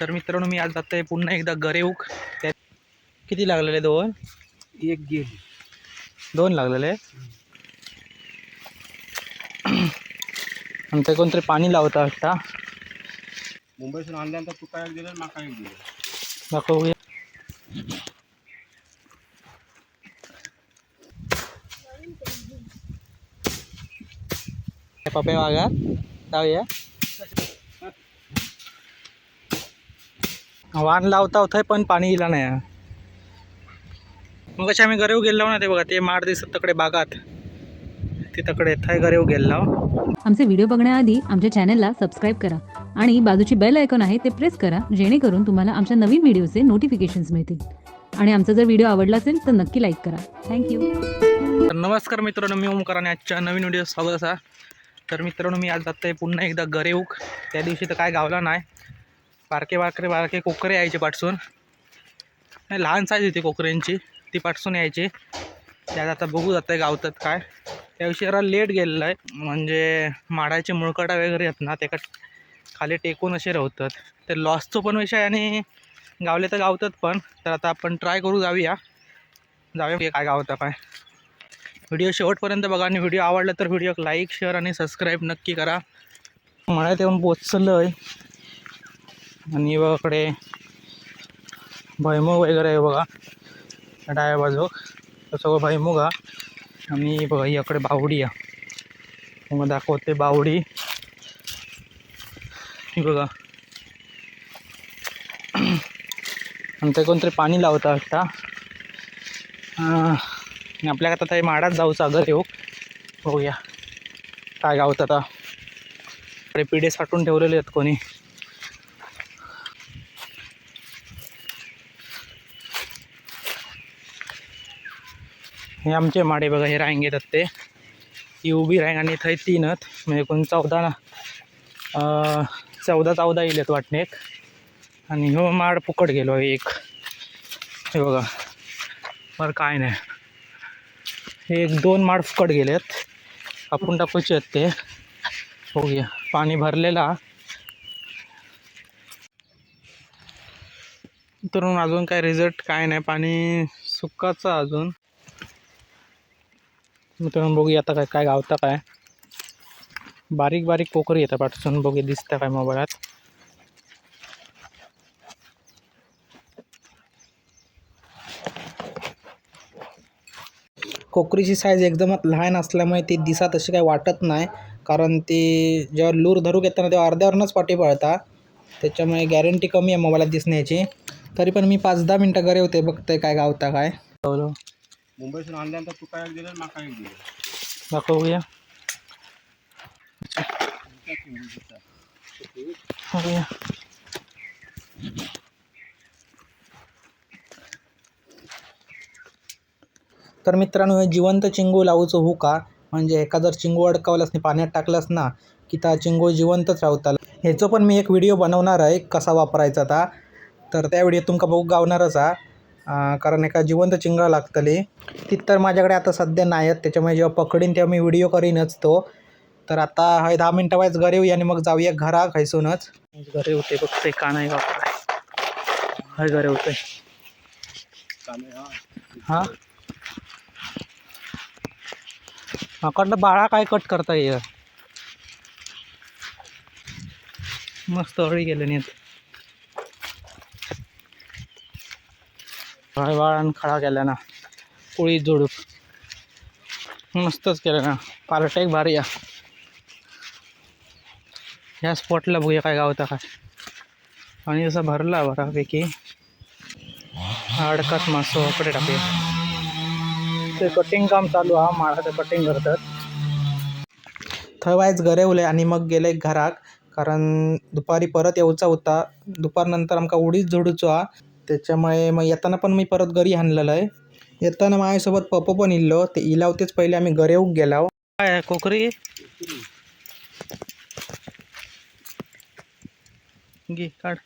तर मित्रांनो मी आज जातोय पुन्हा एकदा गरेऊक. त्या किती लागलेले? दोन. एक गेली. दोन लागलेले. आणि ते कोणतरी पाणी लावता वाटता. मुंबईतून आणल्यानंतर तू काय दिलं माका एक दिलं. दाखवूया. पपे वागा जाऊया. वाण लावता होतं पण पाणी दिला नाही. मग कशी आम्ही गरेव गेलो ना, ते बघा ते माड दिसत तकडे बागात, ते तकडे थंय गरेव गेलो. आमचे व्हिडिओ बघण्याआधी आमच्या चॅनलला सबस्क्राईब करा आणि बाजूची बेल आयकॉन आहे ते प्रेस करा, जेणेकरून तुम्हाला आमच्या नवीन व्हिडिओचे नोटिफिकेशन्स मिळतील. आणि आमचा जर व्हिडिओ आवडला असेल तर नक्की लाईक करा. थँक्यू. तर नमस्कार मित्रांनो, मी ओमकार आणि आजच्या नवीन व्हिडिओ स्वागत असा. तर मित्रांनो मी आज जातोय पुन्हा एकदा गरेऊक. त्या दिवशी तर काय गावला नाही. बारके कोकरे यायचे पाठसून. लहान साईज होती कोकऱ्यांची, ती पाठसून यायची. त्यात आता बघू जातं गावतात काय. त्या दिवशी जरा लेट गेलेलं आहे, म्हणजे माडाचे मुळकडा वगैरे आहेत ना, त्या खाली टेकून असे राहतात. तर लॉसचं पण विषय आणि गावले तर गावतात पण. तर आता आपण ट्राय करू, जाऊया काय गावतं काय. व्हिडिओ शेवटपर्यंत बघा आणि व्हिडिओ आवडला तर व्हिडिओ लाईक, शेअर आणि सबस्क्राईब नक्की करा. मळ्यात येऊन पोचलं आहे आणि इकडे भैमुग वगैरे आहे बघा डाव्या बाजू. सगळं भैमुग हा. आणि बघा इकडे बावडी आहे, मग दाखवते बावडी बघा. आणि ते कोणतरी पाणी लावता वाटता. आपल्याला आता ते माडात जाऊचं अगर येऊ, बघूया काय गावतं. आता पिढे साठवून ठेवलेले आहेत कोणी. हे आमचे माडे बघा, हे रांग येतात ते. ही उभी रांग आणि थंय तीनच, म्हणजे कोण 14 येलेत वाटणे एक. आणि हो माड फुकट गेलो एक, हे बघा. बरं काय नाही, हे 1-2 माड फुकट गेलेत. आपण टाकूचे आहेत ते. बघूया पाणी भरलेला तर अजून काय रिझल्ट काय नाही, पाणी सुकाचं अजून. मित्रांनो बघूया आता काय काय गावतं काय. बारीक पोखरी येतात पाठसून, बघूया दिसतं काय मोबाईलात. कोकरीची साईज एकदमच लहान असल्यामुळे ती दिसत अशी काही वाटत नाही, कारण ती जेव्हा लूर धरूक येताना तेव्हा अर्ध्यावरूनच पाठी पळता, त्याच्यामुळे गॅरंटी कमी आहे मोबाईलात दिसण्याची. तरी पण मी 5-10 मिनटं गरे होते बघतोय काय गावता काय. मुंबईतून आणल्यानंतर तू काय दिलं माका एक दिलं. दाखवूया. तर मित्रांनो जिवंत चिंगू लावूचं हो का, म्हणजे एका जर चिंगू अडकावलास नाही पाण्यात टाकलास ना की त्या चिंगू जिवंतच राहतात. ह्याचं पण मी एक व्हिडिओ बनवणार आहे कसा वापरायचा आता. तर त्या व्हिडिओ तुमका बघू गावणारच हा, कारण एका जिवंत चिंगा लागतली. ती तर माझ्याकडे आता सध्या नाही आहेत, त्याच्यामुळे जेव्हा पकडीन तेव्हा मी व्हिडिओ करीनच तो. तर आता हाय 10 मिनटं वायच घरी येऊ आणि मग जाऊया घरा खायसूनच. घरी होते बघते का नाही वापराय. हाय घरी होते हां. माकडलं बाळा काय कट करता येईल. मस्त हळी गेले नाहीत. बाळ आणि खळा केला ना, पोळी जोडूक मस्तच केलं ना. पार्ट एक भारी या. ह्या स्पॉटला बघूया काय गावता काय. आणि जसा भरला बऱ्यापैकी अडकात मासो कडे टाकूया. ते कटिंग काम चालू हा, माळाचं कटिंग करतात. थवायच घरे उले आणि मग गेले घराक, कारण दुपारी परत येऊचा होता. दुपारनंतर आमका उडीच जोडूचो हा, त्याच्यामुळे मग येताना पण मी परत घरी आणलेलं आहे. येताना माझ्यासोबत पप्पा पण इल्लो, ते इलावतेच पहिले आम्ही घरे येऊक गेलाव. काय कोकरी घे काढ.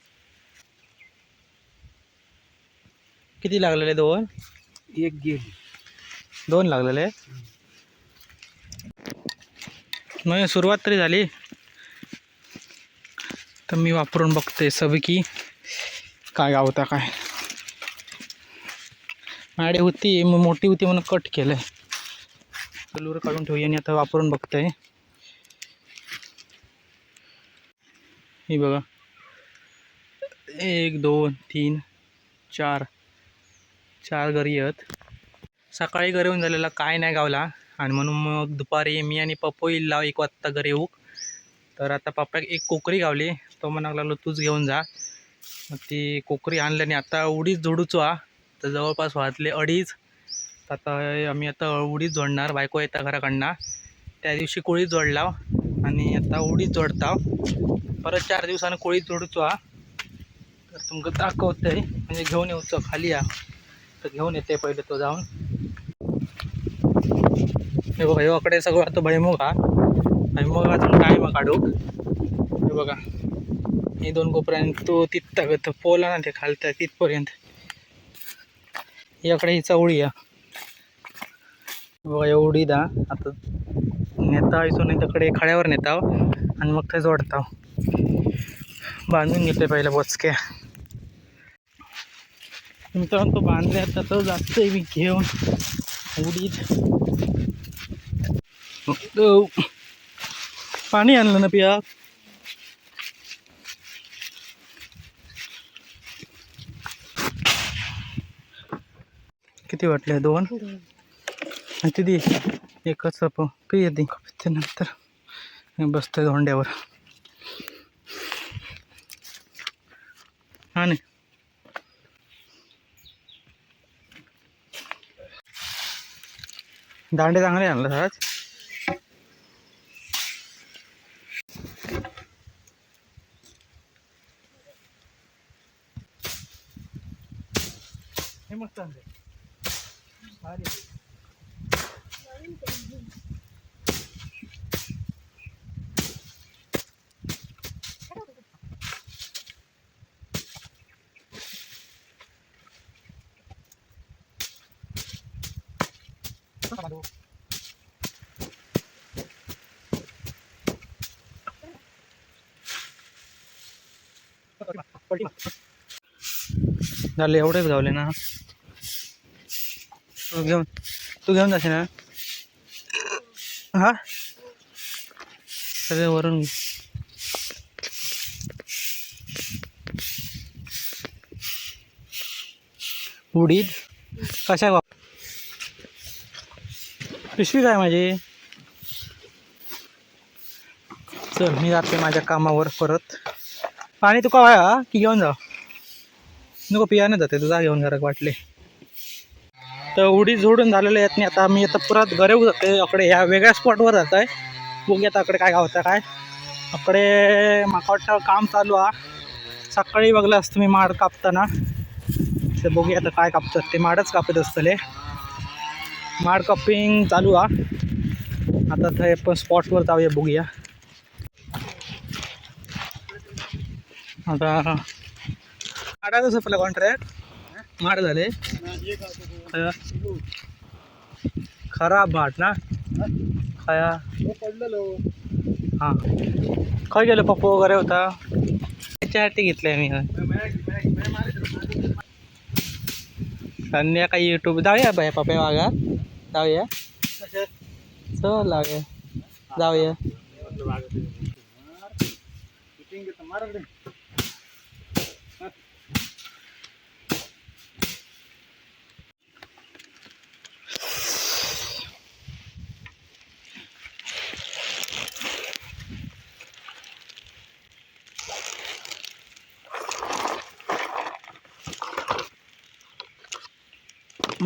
किती लागलेले? दोन. एक गेली. 2 लागलेले. नाही सुरुवात तरी झाली. तर मी वापरून बघते सबकी काय गावता काय माझ्याकडे होती मोठी होती म्हणून कट केलं आहे. लूर काढून ठेवूया आणि आता वापरून बघतोय. ही बघा 1 2 3 4 गरी आहेत. सकाळी घरी येऊन झालेला काय नाही गावला आणि म्हणून मग दुपारी मी आणि पप्पो येईल 1 वाजता घरी येऊ. तर आता पप्पा एक कोकरी गावली तो म्हणायला लागलो तूच घेऊन जा. मग ती कोकरी आणल्याने आता उडीच जोडूचो हा. तर जवळपास वाजले 2:30. आता आम्ही आता उडीच जोडणार. बायको येता घराकडनं. त्या दिवशी कोळीच जोडला आणि आता उडीच जोडता. परत 4 दिवसानं कोळीच जोडूचो हा. तर तुमका दाखवतंय म्हणजे घेऊन येऊचो खाली या. तर घेऊन येते पहिले तो जाऊन. हे बघा ह्योकडे सगळं आता भैमुग हा. भैमुग अजून काय मग काढू. हे बघा हे 2 कोपऱ्यात तो तिथं पोला ना ते खालतं तिथपर्यंत. याकडे ही चवळी आहे बघा एवढी दा. आता नेता इथून त्याकडे खड्यावर नेता आणि मग ते जोडता. बांधून घेते पहिल्या बोचक्या. मित्रांनो तो बांधले आता तर जास्त मी घेऊन उडीद पाणी आणलं ना पिया. किती वाटले 2 आणि तिथे एकच पिय दे. त्यानंतर बसतोय धोंड्यावर. हा नाही दांडे चांगले आणलं आज. हे मस्त आणले भारी. झाले एवढेच गावले ना. तू घेऊन जाशील ना. हा सगळे वरून उडीद कशा पिशवी काय माझी. चल मी जाते माझ्या कामावर परत. पाणी तुका व्हाया की घेऊन जा. नको पियाने जाते तुझा घेऊन जरा वाटले. तर उडीद जोडून झालेले आहेत नाही. आता मी आता परत घरी जाते. अकडे ह्या वेगळ्या स्पॉटवर जात आहे. बघूया आता अकडे काय गावतं काय. अकडे माका वाटतं काम चालू आहे. सकाळी बघलं असतं मी माड कापताना. ते बघूया आता काय कापतात ते. माडच कापत असतले. माड कपिंग चालू आहे. आता ते पण स्पॉटवर जाऊया बघूया. आता आडाच आपला कॉन्ट्रॅक्ट माड झाले. खराब भाट ना खाया हां. खय गेलो पप्पो वगैरे होता त्याच्यासाठी घेतलंय मी. संध्याकाळी यूट्यूब जाऊया बाय पप्पा वागा जाऊया. चल लागे जाऊया.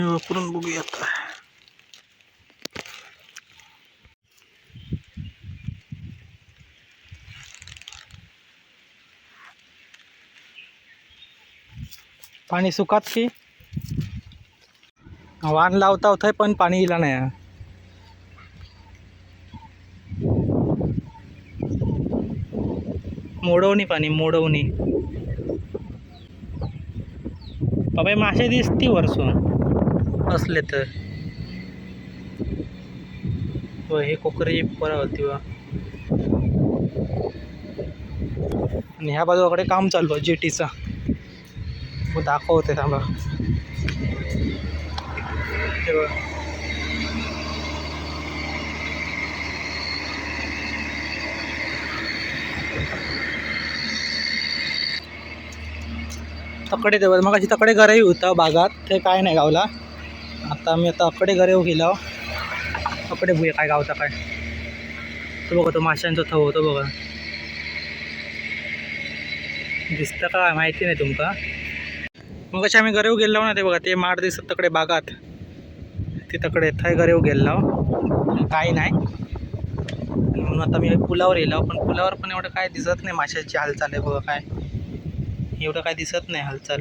वापरून बघूया आता. पाणी सुकात की वाण लावता होतं पण पाणी इला नाही. मोडवणी पाणी मोडवणी. बाबा मासे दिसती वरसून असले तर. हे कोकरी परा होती वा. आणि ह्या बाजूकडे काम चालू आहे जेटीचा. दाखवते थांबा. हे बघा. तकडे तेव्हा मग तकडे घरही होतं बागात, ते काय नाही गावला. आता अकडे घरे गेलो. अकडे बघूया काय गावता काय. तो बघा तो माशांचा थव होतो बघा. दिसतं का माहिती नाही तुमका. मग कशी आम्ही गरेव गेलो ना, ते बघा ते माड दिसत तकडे बागात, ते तकडे थंय गरेव गेलो. काही नाही म्हणून आता मी पुलावर येलो, पण पुलावर पण एवढं काय दिसत नाही. माशाची हालचाल आहे बघा, काय एवढं काय दिसत नाही हालचाल.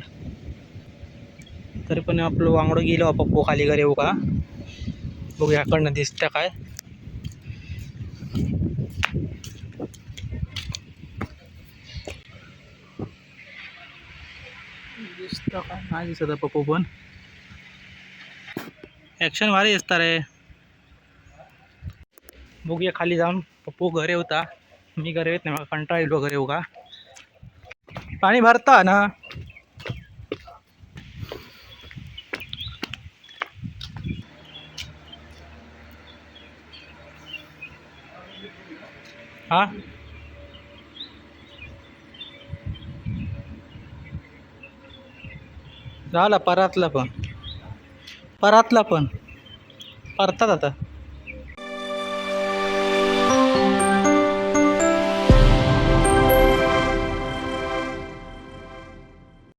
तरी पण आपलं वांगडं गेलो पप्पो खाली गरेव का बघू याकडनं दिसतं काय. दिसतं काय नाही दिसत पप्पू, पण ॲक्शन भारी दिसतं रे. बघूया खाली जाऊन. पप्पू घरे होता, मी घरे येत नाही, मला कंटाळा येतो घरे का. पाणी भरता ना. हा झाला परातला पण परतात आता.